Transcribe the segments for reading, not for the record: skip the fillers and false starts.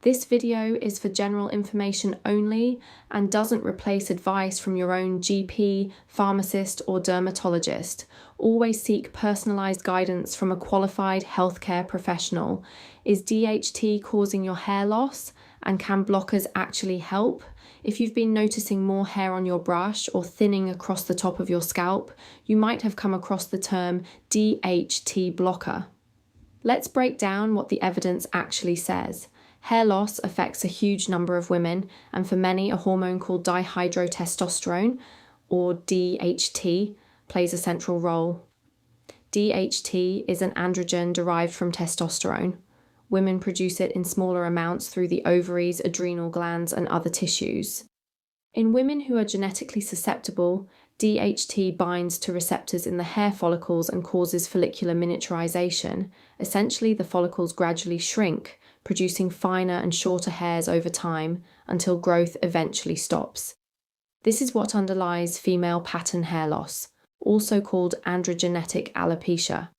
This video is for general information only and doesn't replace advice from your own GP, pharmacist, or dermatologist. Always seek personalized guidance from a qualified healthcare professional. Is DHT causing your hair loss? And can blockers actually help? If you've been noticing more hair on your brush or thinning across the top of your scalp, you might have come across the term DHT blocker. Let's break down what the evidence actually says. Hair loss affects a huge number of women, and for many, a hormone called dihydrotestosterone, or DHT, plays a central role. DHT is an androgen derived from testosterone. Women produce it in smaller amounts through the ovaries, adrenal glands, and other tissues. In women who are genetically susceptible, DHT binds to receptors in the hair follicles and causes follicular miniaturisation. Essentially, the follicles gradually shrink, producing finer and shorter hairs over time until growth eventually stops. This is what underlies female pattern hair loss, also called androgenetic alopecia.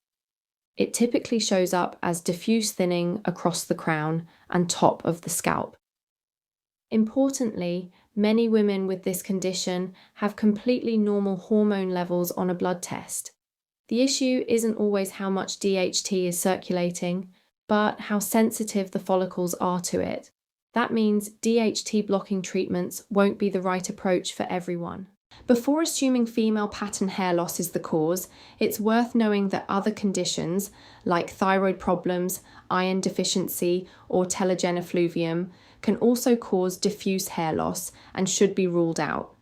It typically shows up as diffuse thinning across the crown and top of the scalp. Importantly, many women with this condition have completely normal hormone levels on a blood test. The issue isn't always how much DHT is circulating, but how sensitive the follicles are to it. That means DHT blocking treatments won't be the right approach for everyone. Before assuming female pattern hair loss is the cause, it's worth knowing that other conditions like thyroid problems, iron deficiency, or telogen effluvium can also cause diffuse hair loss and should be ruled out.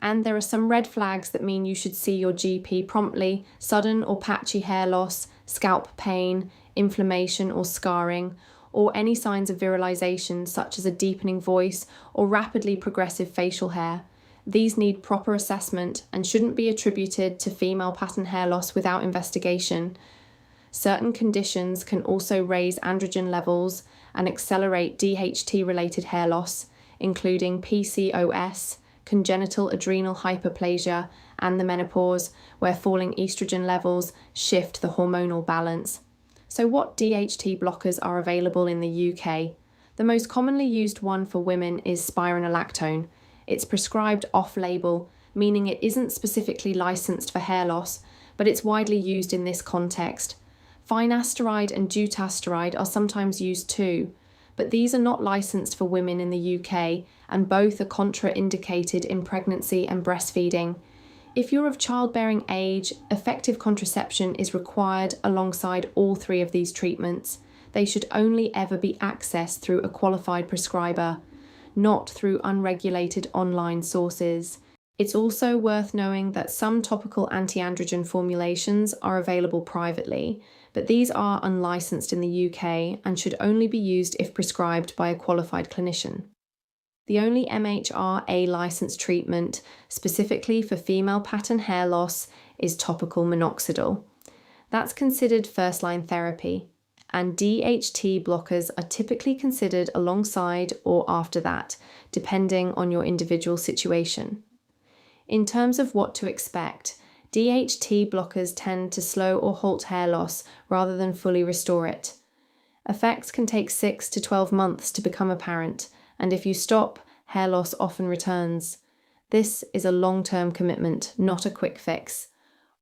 And there are some red flags that mean you should see your GP promptly: sudden or patchy hair loss, scalp pain, inflammation or scarring, or any signs of virilization such as a deepening voice or rapidly progressive facial hair. These need proper assessment and shouldn't be attributed to female pattern hair loss without investigation. Certain conditions can also raise androgen levels and accelerate DHT-related hair loss, including PCOS, congenital adrenal hyperplasia, and the menopause, where falling estrogen levels shift the hormonal balance. So what DHT blockers are available in the UK? The most commonly used one for women is spironolactone. It's prescribed off-label, meaning it isn't specifically licensed for hair loss, but it's widely used in this context. Finasteride and dutasteride are sometimes used too, but these are not licensed for women in the UK, and both are contraindicated in pregnancy and breastfeeding. If you're of childbearing age, effective contraception is required alongside all three of these treatments. They should only ever be accessed through a qualified prescriber, not through unregulated online sources. It's also worth knowing that some topical anti-androgen formulations are available privately, but these are unlicensed in the UK and should only be used if prescribed by a qualified clinician. The only MHRA licensed treatment specifically for female pattern hair loss is topical minoxidil. That's considered first-line therapy, and DHT blockers are typically considered alongside or after that, depending on your individual situation. In terms of what to expect, DHT blockers tend to slow or halt hair loss rather than fully restore it. Effects can take 6 to 12 months to become apparent, and if you stop, hair loss often returns. This is a long-term commitment, not a quick fix.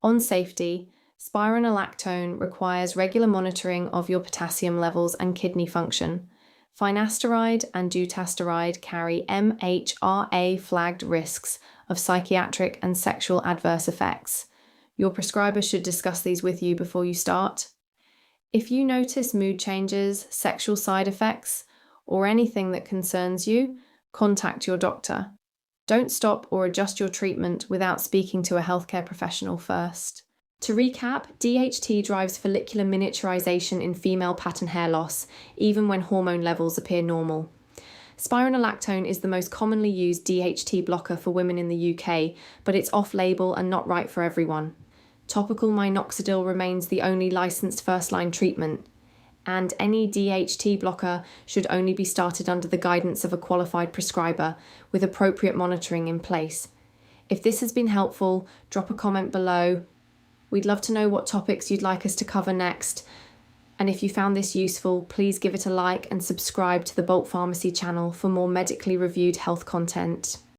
On safety, spironolactone requires regular monitoring of your potassium levels and kidney function. Finasteride and dutasteride carry MHRA-flagged risks of psychiatric and sexual adverse effects. Your prescriber should discuss these with you before you start. If you notice mood changes, sexual side effects, or anything that concerns you, contact your doctor. Don't stop or adjust your treatment without speaking to a healthcare professional first. To recap, DHT drives follicular miniaturisation in female pattern hair loss, even when hormone levels appear normal. Spironolactone is the most commonly used DHT blocker for women in the UK, but it's off-label and not right for everyone. Topical minoxidil remains the only licensed first-line treatment, and any DHT blocker should only be started under the guidance of a qualified prescriber with appropriate monitoring in place. If this has been helpful, drop a comment below. We'd love to know what topics you'd like us to cover next, And if you found this useful, please give it a like and subscribe to the Bolt Pharmacy channel for more medically reviewed health content.